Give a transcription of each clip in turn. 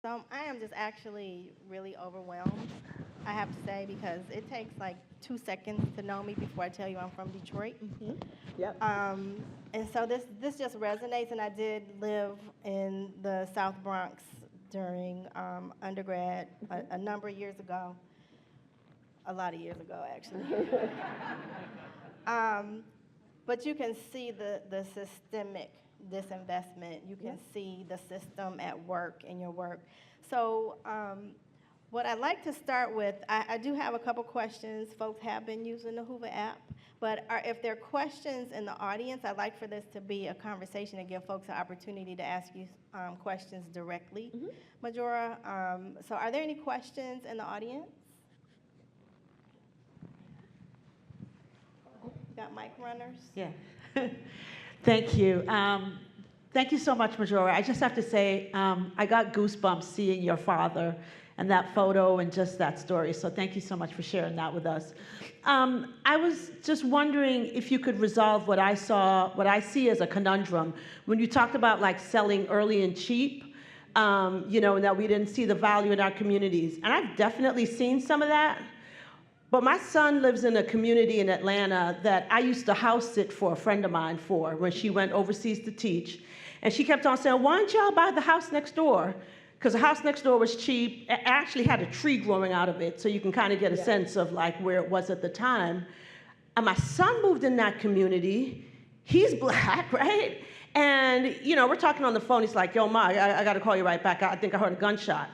So I am just actually really overwhelmed, I have to say, because it takes like 2 seconds to know me before I tell you I'm from Detroit. Hmm. Yep. And so this just resonates, and I did live in the South Bronx during undergrad a number of years ago, a lot of years ago, actually. um, but you can see the systemic disinvestment. You can see the system at work in your work. So what I'd like to start with, I do have a couple questions. Folks have been using the Hoover app, but if there are questions in the audience, I'd like for this to be a conversation and give folks an opportunity to ask you questions directly, Majora. So are there any questions in the audience? Got mic runners? Yeah. Thank you. Thank you so much, Majora. I just have to say, I got goosebumps seeing your father and that photo and just that story. So thank you so much for sharing that with us. I was just wondering if you could resolve what I see as a conundrum when you talked about like selling early and cheap, and that we didn't see the value in our communities. And I've definitely seen some of that. But my son lives in a community in Atlanta that I used to house sit for a friend of mine for when she went overseas to teach. And she kept on saying, why don't y'all buy the house next door? Because the house next door was cheap. It actually had a tree growing out of it, so you can kind of get a sense of like where it was at the time. And my son moved in that community. He's black, right? And, we're talking on the phone. He's like, yo, Ma, I got to call you right back. I think I heard a gunshot.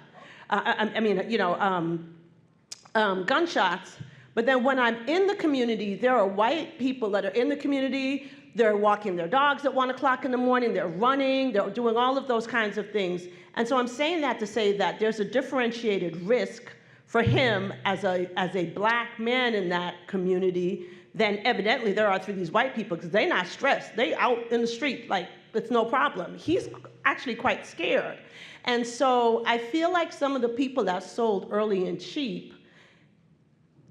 Gunshots. But then when I'm in the community, there are white people that are in the community. They're walking their dogs at 1 o'clock in the morning. They're running. They're doing all of those kinds of things. And so I'm saying that to say that there's a differentiated risk for him as a black man in that community than evidently there are for these white people, because they're not stressed. They out in the street like it's no problem. He's actually quite scared. And so I feel like some of the people that sold early and cheap,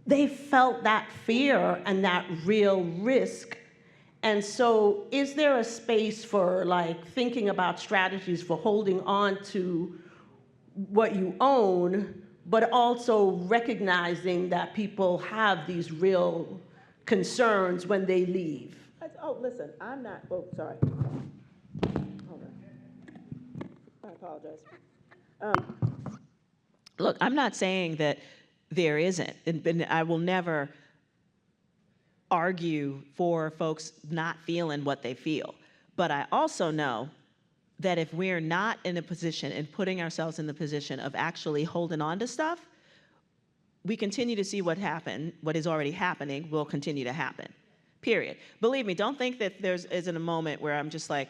they felt that fear and that real risk. And so is there a space for like thinking about strategies for holding on to what you own, but also recognizing that people have these real concerns when they leave? Oh, listen, I'm not, oh, sorry. Hold on. I apologize. Look, I'm not saying that there isn't, and I will never argue for folks not feeling what they feel. But I also know that if we're not in a position and putting ourselves in the position of actually holding on to stuff, we continue to see what is already happening will continue to happen, period. Believe me, don't think that there isn't a moment where I'm just like,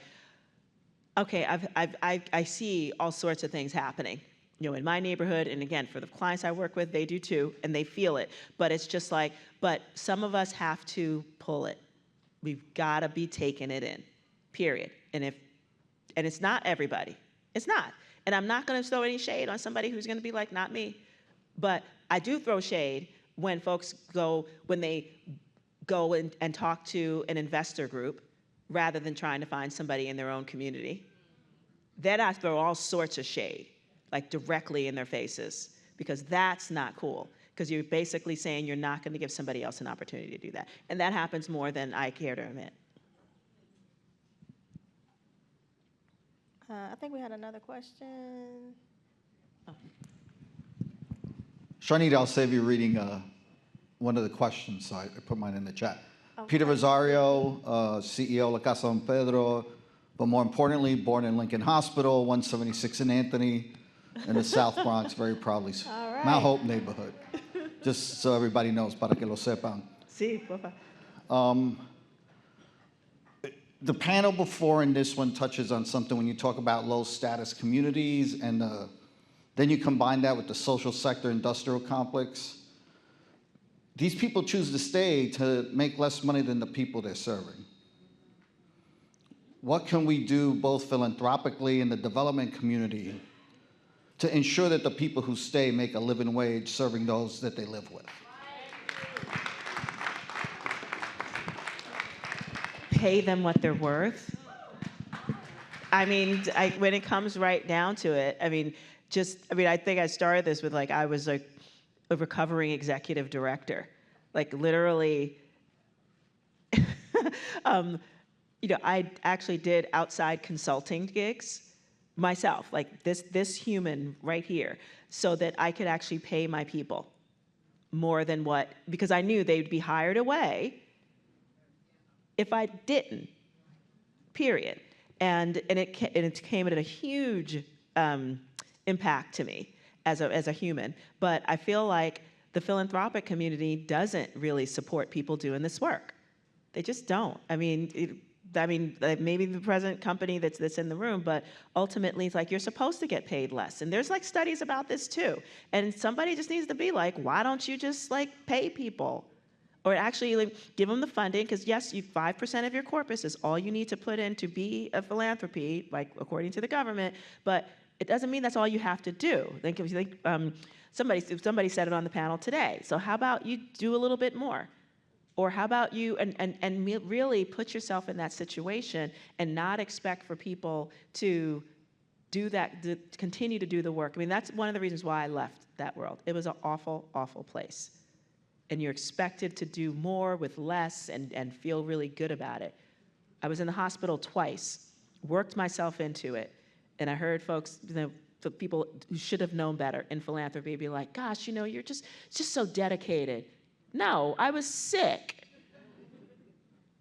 okay, I see all sorts of things happening, in my neighborhood, and again, for the clients I work with, they do too, and they feel it. But it's just like, but some of us have to pull it. We've got to be taking it in, period. And it's not everybody. It's not. And I'm not going to throw any shade on somebody who's going to be like, not me. But I do throw shade when they go and talk to an investor group rather than trying to find somebody in their own community. Then I throw all sorts of shade, like directly in their faces, because that's not cool. Because you're basically saying you're not going to give somebody else an opportunity to do that. And that happens more than I care to admit. I think we had another question. Sharnita, I'll save you reading one of the questions, so I put mine in the chat. Okay. Peter Rosario, CEO La Casa Don Pedro, but more importantly, born in Lincoln Hospital, 176 in Anthony, in the South Bronx, very proudly. All right. Mount Hope neighborhood. Just so everybody knows, para que lo sepan. Sí, por favor. The panel before and this one touches on something when you talk about low status communities, and then you combine that with the social sector industrial complex. These people choose to stay to make less money than the people they're serving. What can we do both philanthropically in the development community to ensure that the people who stay make a living wage serving those that they live with? Pay them what they're worth. I mean, when it comes right down to it, I mean, I think I started this with I was like a recovering executive director. Like literally, I actually did outside consulting gigs myself, like this human right here, so that I could actually pay my people more than because I knew they'd be hired away if I didn't, period. And it came at a huge impact to me as a human. But I feel like the philanthropic community doesn't really support people doing this work. They just don't. Maybe the present company that's in the room, but ultimately it's like you're supposed to get paid less. And there's studies about this too. And somebody just needs to be like, why don't you just pay people? Or actually give them the funding, because yes, 5% of your corpus is all you need to put in to be a philanthropy, according to the government, but it doesn't mean that's all you have to do. Somebody said it on the panel today. So how about you do a little bit more? Or how about you really put yourself in that situation and not expect for people to do that, to continue to do the work. That's one of the reasons why I left that world. It was an awful, awful place. And you're expected to do more with less and feel really good about it. I was in the hospital twice, worked myself into it, and I heard folks, the people who should have known better in philanthropy be like, gosh, you're just so dedicated. No, I was sick.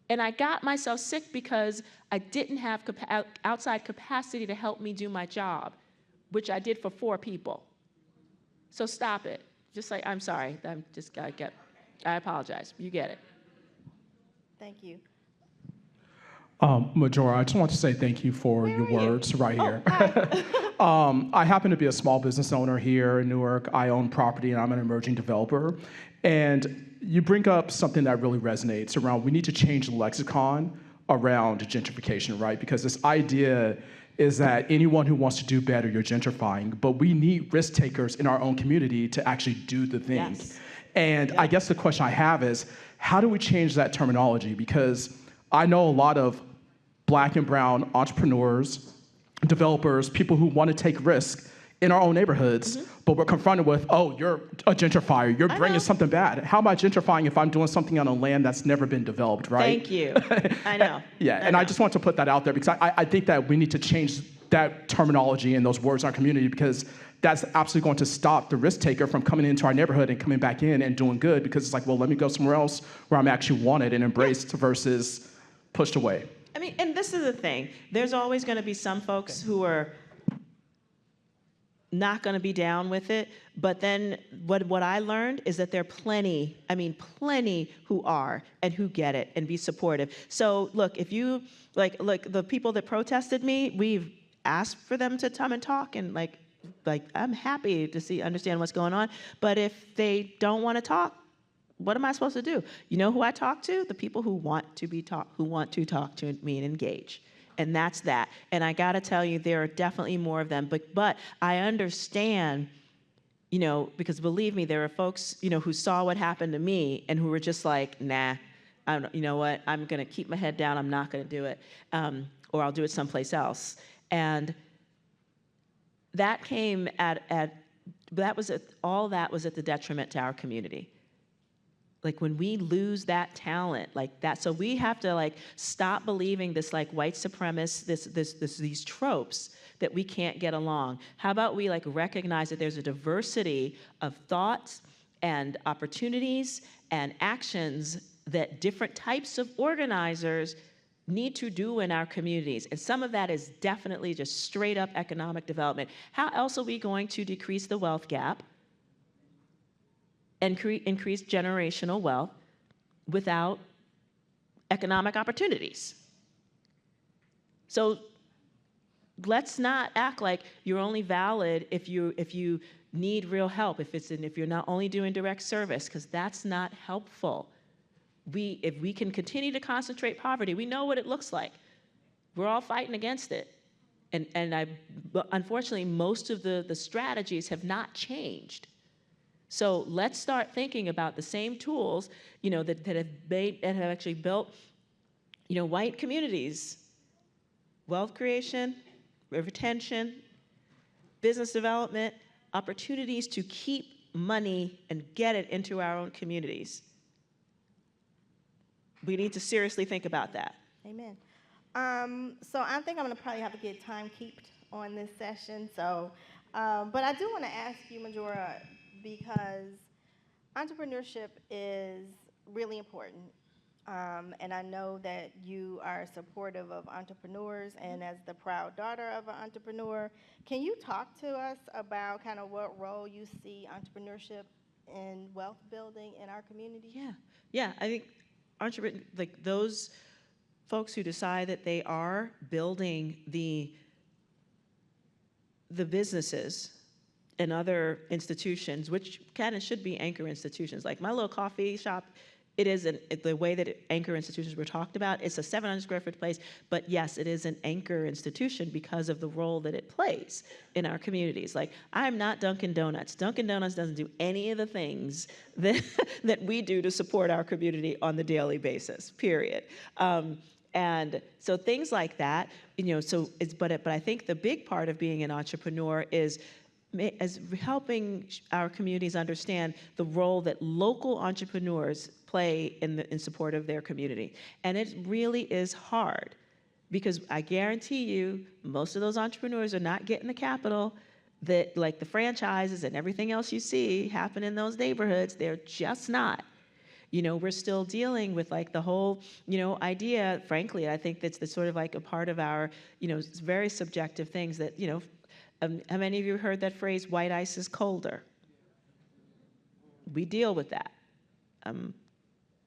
And I got myself sick because I didn't have outside capacity to help me do my job, which I did for 4 people. So stop it. I'm sorry. I apologize. You get it. Thank you. Majora, I just want to say thank you for your words right here. I happen to be a small business owner here in Newark. I own property and I'm an emerging developer. And you bring up something that really resonates around we need to change the lexicon around gentrification, right? Because this idea is that anyone who wants to do better, you're gentrifying, but we need risk takers in our own community to actually do the thing. Yes. And I guess the question I have is, how do we change that terminology? Because I know a lot of Black and brown entrepreneurs, developers, people who want to take risks in our own neighborhoods, but we're confronted with, oh, you're a gentrifier, you're bringing something bad. How am I gentrifying if I'm doing something on a land that's never been developed, right? Thank you. I know. I just want to put that out there because I think that we need to change that terminology and those words in our community, because that's absolutely going to stop the risk taker from coming into our neighborhood and coming back in and doing good, because it's like, well, let me go somewhere else where I'm actually wanted and embraced versus pushed away. And this is the thing. There's always going to be some folks who are not going to be down with it. But then what I learned is that there are plenty who are and who get it and be supportive. So look, if you, like the people that protested me, we've asked for them to come and talk, and I'm happy to understand what's going on. But if they don't want to talk, what am I supposed to do? You know who I talk to? The people who want to talk to me and engage. And that's that. And I got to tell you, there are definitely more of them. But I understand, because believe me, there are folks, who saw what happened to me and who were just like, nah, you know what? I'm going to keep my head down. I'm not going to do it. Or I'll do it someplace else. And that came all that was at the detriment to our community. When we lose that talent, so we have to stop believing this white supremacist, these tropes that we can't get along. How about we recognize that there's a diversity of thoughts and opportunities and actions that different types of organizers need to do in our communities. And some of that is definitely just straight up economic development. How else are we going to decrease the wealth gap and increase generational wealth without economic opportunities? So let's not act like you're only valid if you need real help, if you're not only doing direct service, because that's not helpful. If we can continue to concentrate poverty, we know what it looks like. We're all fighting against it. But unfortunately, most of the strategies have not changed. So let's start thinking about the same tools, that have actually built, white communities: wealth creation, retention, business development, opportunities to keep money and get it into our own communities. We need to seriously think about that. Amen. So I think I'm going to probably have to get time keeped on this session. So, but I do want to ask you, Majora, because entrepreneurship is really important. And I know that you are supportive of entrepreneurs, and as the proud daughter of an entrepreneur, can you talk to us about kind of what role you see entrepreneurship in wealth building in our community? Yeah. I think like those folks who decide that they are building the businesses and other institutions, which can and should be anchor institutions. Like my little coffee shop, it is the way that anchor institutions were talked about. It's a 700 square foot place, but yes, it is an anchor institution because of the role that it plays in our communities. Like, I'm not Dunkin' Donuts. Dunkin' Donuts doesn't do any of the things that, that we do to support our community on the daily basis, period. And so things like that, but I think the big part of being an entrepreneur is as helping our communities understand the role that local entrepreneurs play in support of their community. And it really is hard because I guarantee you, most of those entrepreneurs are not getting the capital that, like the franchises and everything else you see happen in those neighborhoods, they're just not. We're still dealing with like the whole, idea, frankly, I think that's the sort of like a part of our, very subjective things that, how many of you heard that phrase, white ice is colder? We deal with that. I'm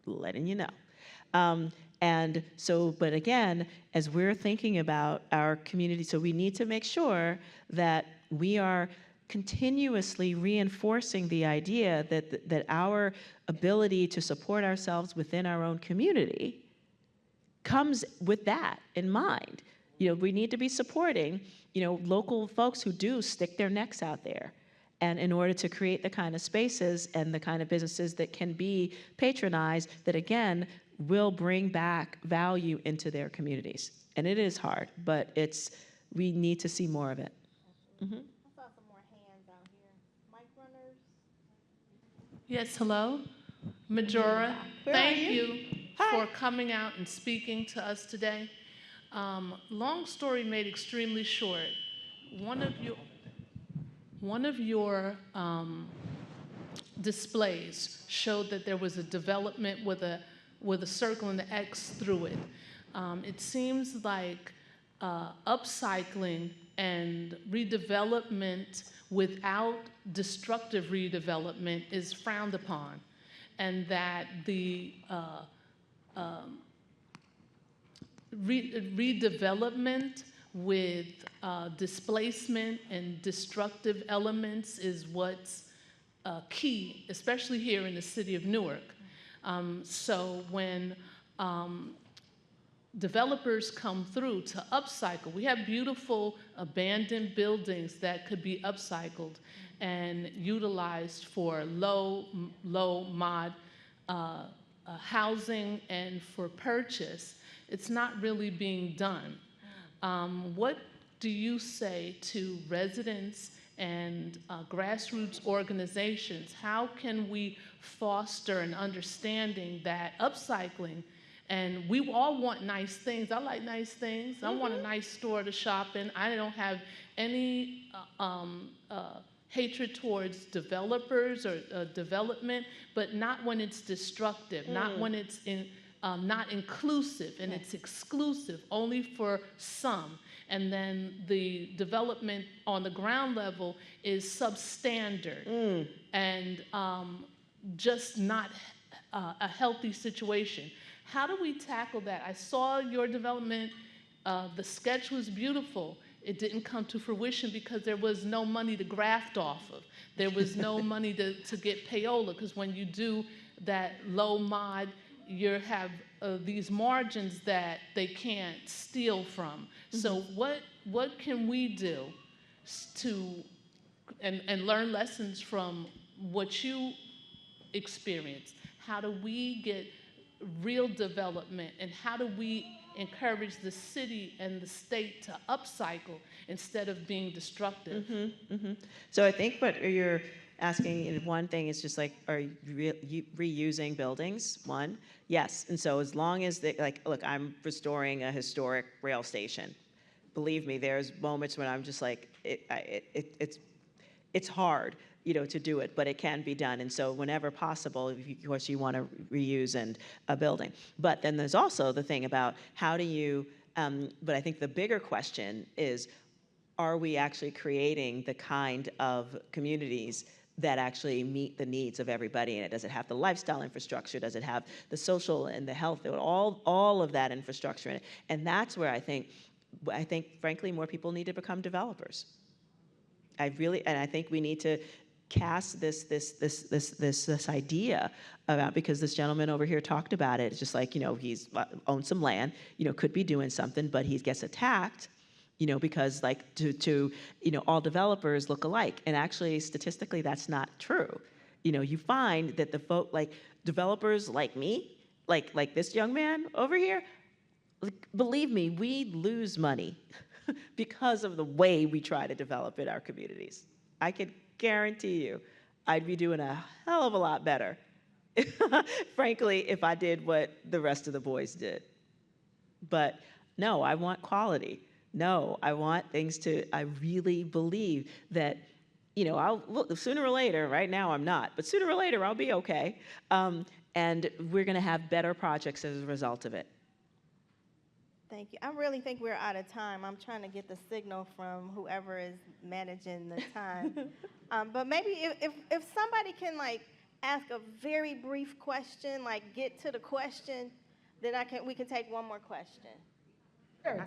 letting you know. And so, but again, as we're thinking about our community, so we need to make sure that we are continuously reinforcing the idea that our ability to support ourselves within our own community comes with that in mind. We need to be supporting, local folks who do stick their necks out there. And in order to create the kind of spaces and the kind of businesses that can be patronized, that again, will bring back value into their communities. And it is hard, but we need to see more of it. Mm-hmm. I saw some more hands out here. Mic runners? Yes, hello. Majora, thank you Hi. for coming out and speaking to us today. Long story made extremely short. One of your displays showed that there was a development with a circle and an X through it. It seems like upcycling and redevelopment without destructive redevelopment is frowned upon, and that the redevelopment with displacement and destructive elements is what's key, especially here in the city of Newark. So when developers come through to upcycle, we have beautiful abandoned buildings that could be upcycled and utilized for low mod housing and for purchase. It's not really being done. What do you say to residents and grassroots organizations? How can we foster an understanding that upcycling, and we all want nice things. I like nice things. I want a nice store to shop in. I don't have any hatred towards developers or development, but not when it's destructive, not when it's not inclusive and it's exclusive only for some. And then the development on the ground level is substandard and just not a healthy situation. How do we tackle that? I saw your development, the sketch was beautiful. It didn't come to fruition because there was no money to graft off of. There was no money to get payola, because when you do that low mod, you have these margins that they can't steal from. So what can we do to and learn lessons from what you experienced? How do we get real development, and how do we encourage the city and the state to upcycle instead of being destructive. So I think what you're asking, one thing is just like, are you reusing buildings? One, yes. And so as long as they, like, look, I'm restoring a historic rail station. Believe me, there's moments when I'm just like, it's hard, to do it, but it can be done. And so whenever possible, of course, you want to reuse a building. But then there's also the thing about how do you, but I think the bigger question is, are we actually creating the kind of communities that actually meet the needs of everybody in it? Does it have the lifestyle infrastructure? Does it have the social and the health, all of that infrastructure in it? And that's where I think, frankly, more people need to become developers. And I think we need to cast this idea about, because this gentleman over here talked about it. It's just like, he's owns some land, could be doing something, but he gets attacked, because like all developers look alike. And actually, statistically, that's not true. You find that the like developers like me, like this young man over here, believe me, we lose money because of the way we try to develop in our communities. I can guarantee you, I'd be doing a hell of a lot better, frankly, if I did what the rest of the boys did. But no, I want quality. No, I want things I really believe that, look, sooner or later, right now I'm not, but sooner or later I'll be okay. And we're gonna have better projects as a result of it. Thank you. I really think we're out of time. I'm trying to get the signal from whoever is managing the time. But maybe if somebody can ask a very brief question, get to the question, then we can take one more question. Sure.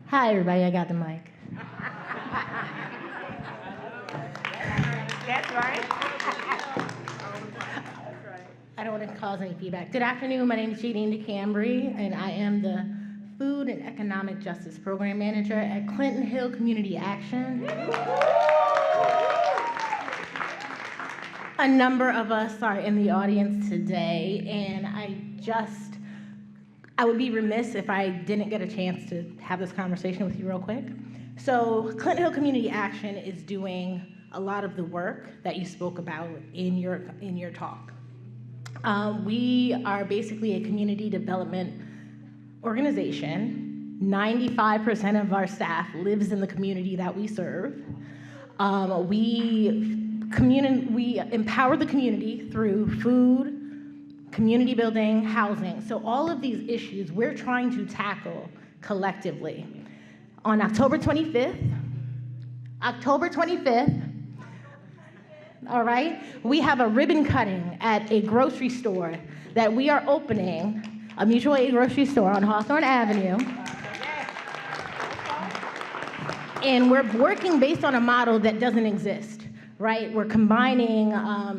Hi, everybody. I got the mic. That's right. I don't want to cause any feedback. Good afternoon. My name is Jadine DeCambry, and I am the Food and Economic Justice Program Manager at Clinton Hill Community Action. A number of us are in the audience today, and I would be remiss if I didn't get a chance to have this conversation with you real quick. So Clinton Hill Community Action is doing a lot of the work that you spoke about in your talk. We are basically a community development organization. 95% of our staff lives in the community that we serve. We empower the community through food, community building, housing. So all of these issues we're trying to tackle collectively. On October 25th, all right, we have a ribbon cutting at a grocery store that we are opening, a mutual aid grocery store on Hawthorne Avenue. And we're working based on a model that doesn't exist, right? We're combining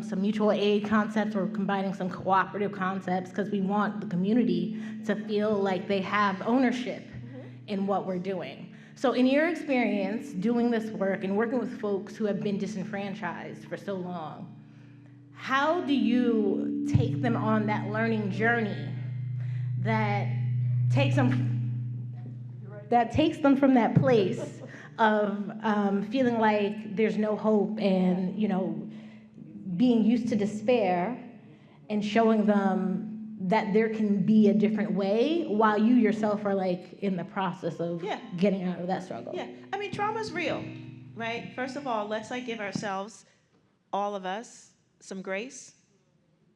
some mutual aid concepts, we're combining some cooperative concepts because we want the community to feel like they have ownership in what we're doing. So in your experience doing this work and working with folks who have been disenfranchised for so long, how do you take them on that learning journey that takes them from that place of feeling like there's no hope and being used to despair, and showing them that there can be a different way while you yourself are in the process of getting out of that struggle? Yeah, I mean, trauma's real, right? First of all, let's give ourselves, all of us, some grace.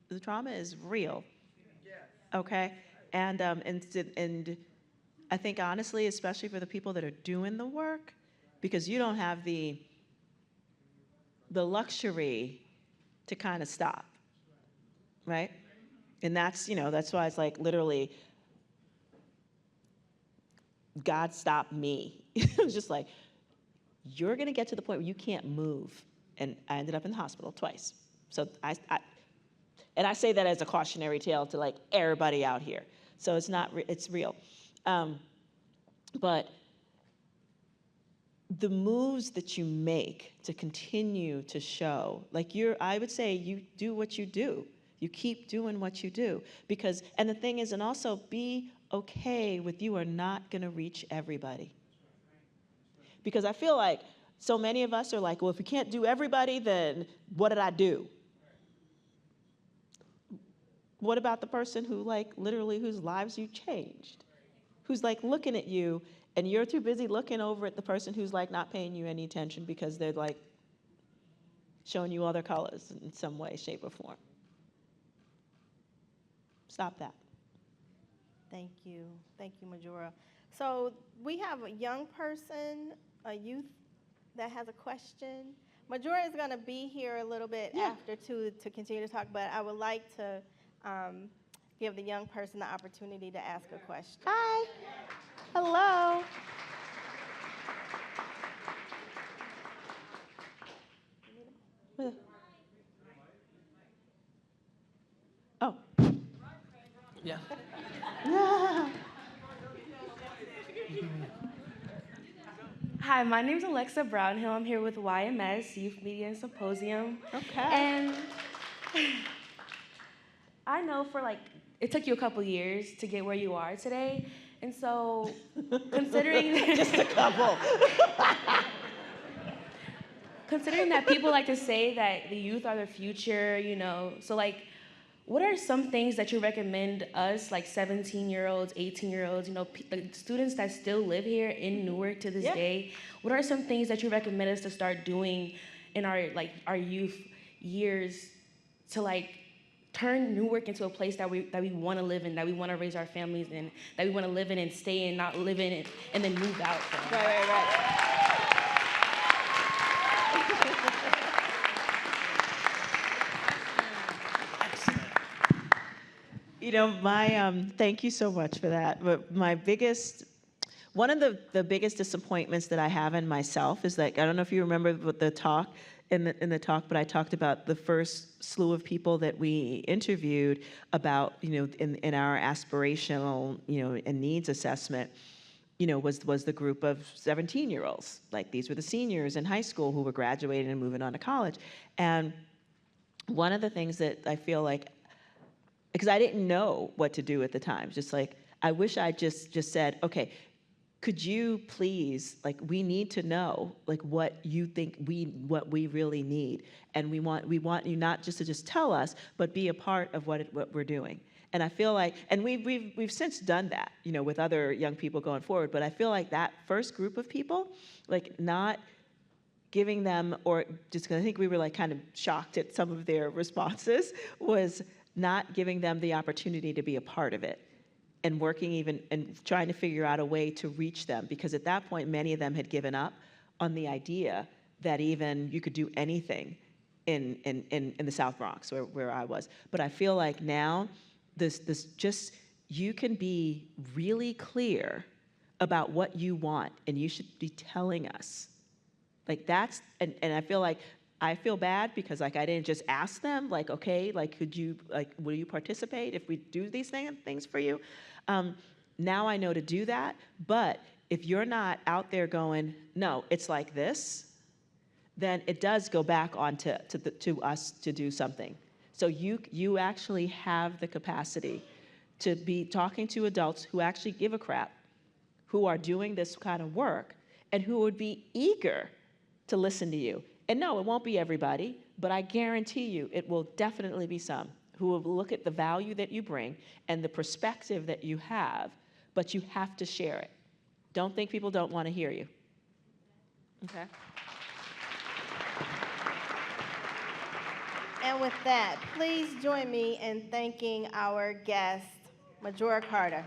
The trauma is real, okay? And I think honestly, especially for the people that are doing the work, because you don't have the luxury to kind of stop, right? And that's why it's literally, God stopped me. It was just you're gonna get to the point where you can't move. And I ended up in the hospital twice. So I say that as a cautionary tale to everybody out here. So it's real. But the moves that you make to continue to show, I would say you do what you do. You keep doing what you do. Because, and the thing is, and also be okay with you are not going to reach everybody. Because I feel like so many of us are like, well, if we can't do everybody, then what did I do? What about the person who, like, literally whose lives you changed? Who's, like, looking at you, and you're too busy looking over at the person who's, like, not paying you any attention because they're, like, showing you all their colors in some way, shape, or form. Stop that. Thank you. Thank you, Majora. So we have a young person, a youth that has a question. Majora is going to be here a little bit after to continue to talk, but I would like to give the young person the opportunity to ask a question. Hi. Hello. Oh. Yeah. Hi, my name is Alexa Brownhill. I'm here with YMS, Youth Media and Symposium. Okay. And I know it took you a couple years to get where you are today. And so, considering Just a couple. considering that people like to say that the youth are the future, so what are some things that you recommend us, like 17-year-olds, 18-year-olds, the students that still live here in Newark to this day? What are some things that you recommend us to start doing in our youth years to turn Newark into a place that we want to live in, that we want to raise our families in, that we want to live in and stay in, not live in it and then move out from? Right. Thank you so much for that. But one of the biggest disappointments that I have in myself is I don't know if you remember what the talk, in the talk, but I talked about the first slew of people that we interviewed about, in our aspirational, and needs assessment, was the group of 17-year-olds. Like, these were the seniors in high school who were graduating and moving on to college. And one of the things that I feel like, because I didn't know what to do at the time, just I wish I just said, okay, could you please, we need to know, what you think what we really need. And we want you not just to just tell us, but be a part of what we're doing. And I feel like, and we've since done that, with other young people going forward, but I feel like that first group of people, not giving them, or just because I think we were kind of shocked at some of their responses, was not giving them the opportunity to be a part of it, and working and trying to figure out a way to reach them, because at that point many of them had given up on the idea that even you could do anything in the South Bronx, where I was. But I feel like now you can be really clear about what you want, and you should be telling us. And I feel bad because I didn't just ask them, okay, could you, will you participate if we do these things for you? Now I know to do that, but if you're not out there going, no, it's like this, then it does go back on to us to do something. So you actually have the capacity to be talking to adults who actually give a crap, who are doing this kind of work, and who would be eager to listen to you. And no, it won't be everybody, but I guarantee you it will definitely be some who will look at the value that you bring and the perspective that you have, but you have to share it. Don't think people don't want to hear you. Okay? And with that, please join me in thanking our guest, Majora Carter.